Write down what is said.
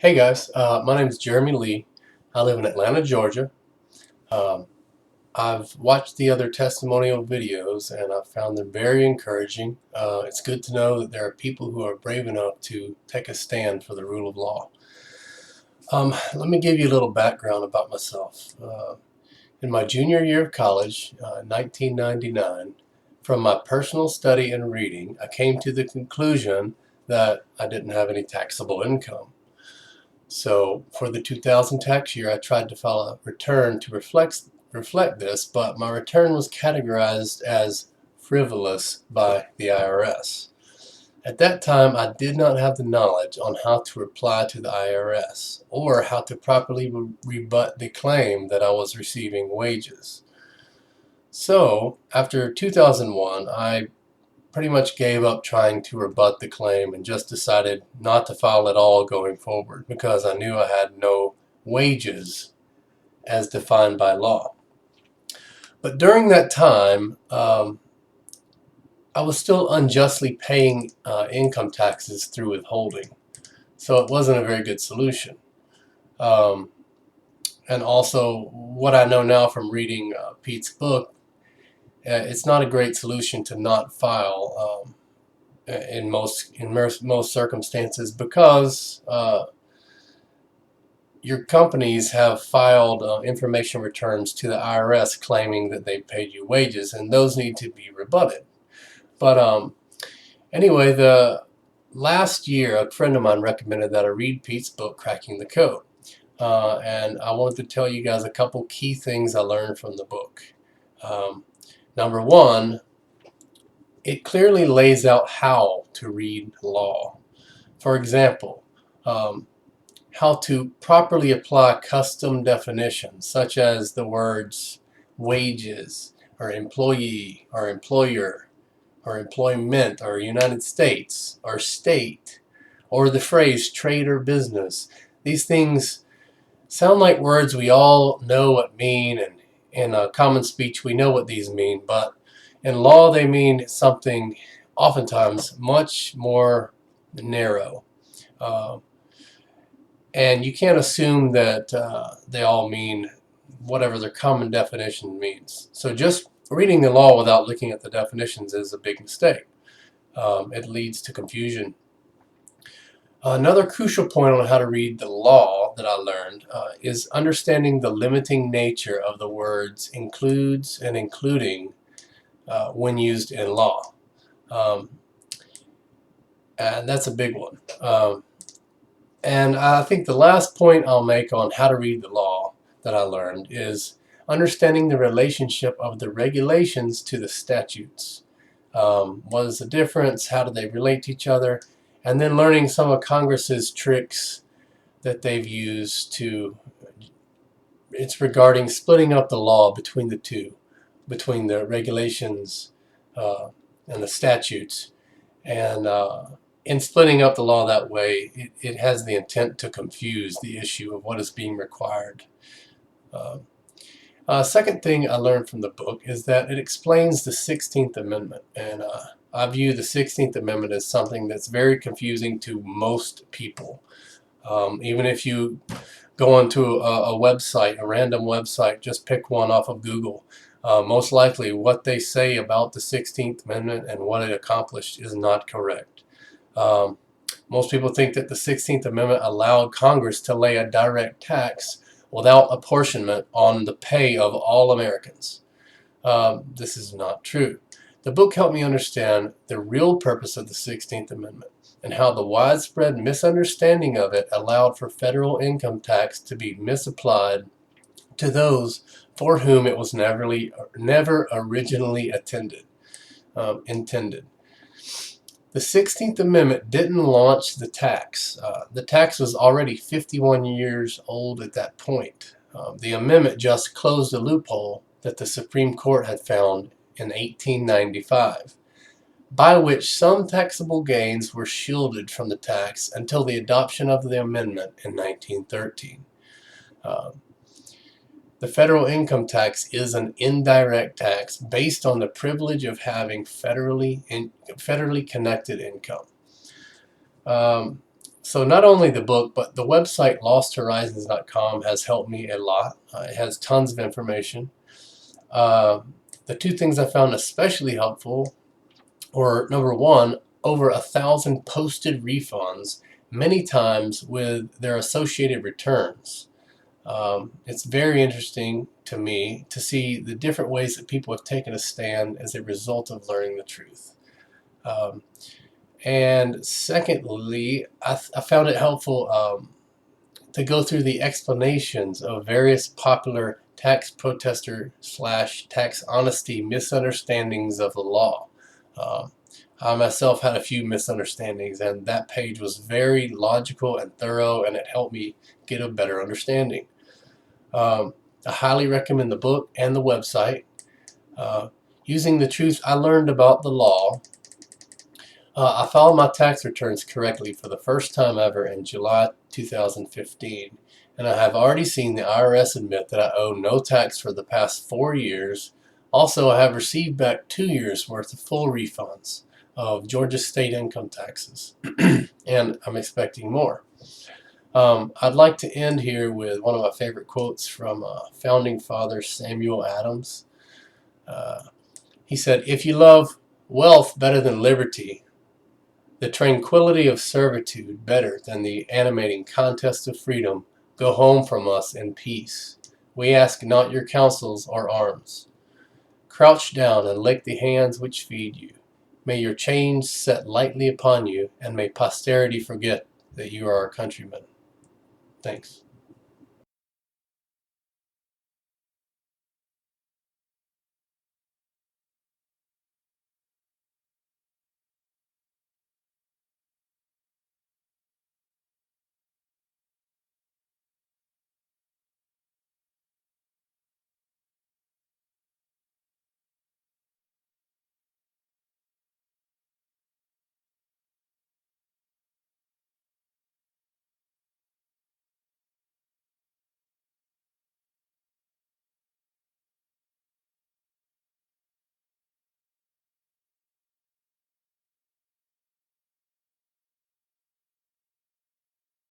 Hey guys, my name is Jeremy Lee. I live in Atlanta, Georgia. Um, I've watched the other testimonial videos and I've found them very encouraging. It's good to know that there are people who are brave enough to take a stand for the rule of law. Let me give you a little background about myself. In my junior year of college, 1999, from my personal study and reading, I came to the conclusion that I didn't have any taxable income. So for the 2000 tax year, I tried to file a return to reflect this, but my return was categorized as frivolous by the IRS. At that time, I did not have the knowledge on how to reply to the IRS or how to properly rebut the claim that I was receiving wages. So after 2001, I pretty much gave up trying to rebut the claim and just decided not to file at all going forward because I knew I had no wages as defined by law. But during that time, I was still unjustly paying income taxes through withholding. So it wasn't a very good solution. Um, and also, what I know now from reading Pete's book, it's not a great solution to not file. In most circumstances because your companies have filed information returns to the IRS claiming that they paid you wages, and those need to be rebutted. But anyway, the last year a friend of mine recommended that I read Pete's book, Cracking the Code, and I wanted to tell you guys a couple key things I learned from the book. Number one, it clearly lays out how to read law. For example, how to properly apply custom definitions, such as the words wages, or employee, or employer, or employment, or United States, or state, or the phrase trade or business. These things sound like words we all know what mean, and in common speech we know what these mean, but in law they mean something oftentimes much more narrow. And you can't assume that they all mean whatever their common definition means. So just reading the law without looking at the definitions is a big mistake. It leads to confusion. Another crucial point on how to read the law that I learned is understanding the limiting nature of the words includes and including when used in law. And that's a big one. And I think the last point I'll make on how to read the law that I learned is understanding the relationship of the regulations to the statutes. What is the difference? How do they relate to each other? And then learning some of Congress's tricks that they've used to, it's regarding splitting up the law between the two, between the regulations and the statutes. And in splitting up the law that way, it has the intent to confuse the issue of what is being required. Second thing I learned from the book is that it explains the 16th Amendment, and I view the 16th Amendment as something that's very confusing to most people. Even if you go onto a website, a random website, just pick one off of Google, most likely what they say about the 16th Amendment and what it accomplished is not correct. Most people think that the 16th Amendment allowed Congress to lay a direct tax without apportionment on the pay of all Americans. This is not true. The book helped me understand the real purpose of the 16th Amendment and how the widespread misunderstanding of it allowed for federal income tax to be misapplied to those for whom it was never originally intended. The 16th Amendment didn't launch the tax. The tax was already 51 years old at that point. The amendment just closed a loophole that the Supreme Court had found in 1895, by which some taxable gains were shielded from the tax until the adoption of the amendment in 1913. The federal income tax is an indirect tax based on the privilege of having federally connected income. So not only the book, but the website losthorizons.com has helped me a lot. It has tons of information. Uh, the two things I found especially helpful were, number one, over 1,000 posted refunds, many times with their associated returns. It's very interesting to me to see the different ways that people have taken a stand as a result of learning the truth. Um, and secondly, I found it helpful to go through the explanations of various popular tax protester / tax honesty misunderstandings of the law. Um, I myself had a few misunderstandings, and that page was very logical and thorough, and it helped me get a better understanding. I highly recommend the book and the website. Uh, Using the truth I learned about the law, I filed my tax returns correctly for the first time ever in July 2015, and I have already seen the IRS admit that I owe no tax for the past 4 years. Also, I have received back 2 years worth of full refunds of Georgia state income taxes, and I'm expecting more. I'd like to end here with one of my favorite quotes from founding father Samuel Adams. Uh, he said, "If you love wealth better than liberty, the tranquility of servitude better than the animating contest of freedom, go home from us in peace. We ask not your counsels or arms. Crouch down and lick the hands which feed you. May your chains set lightly upon you, and may posterity forget that you are our countrymen." Thanks.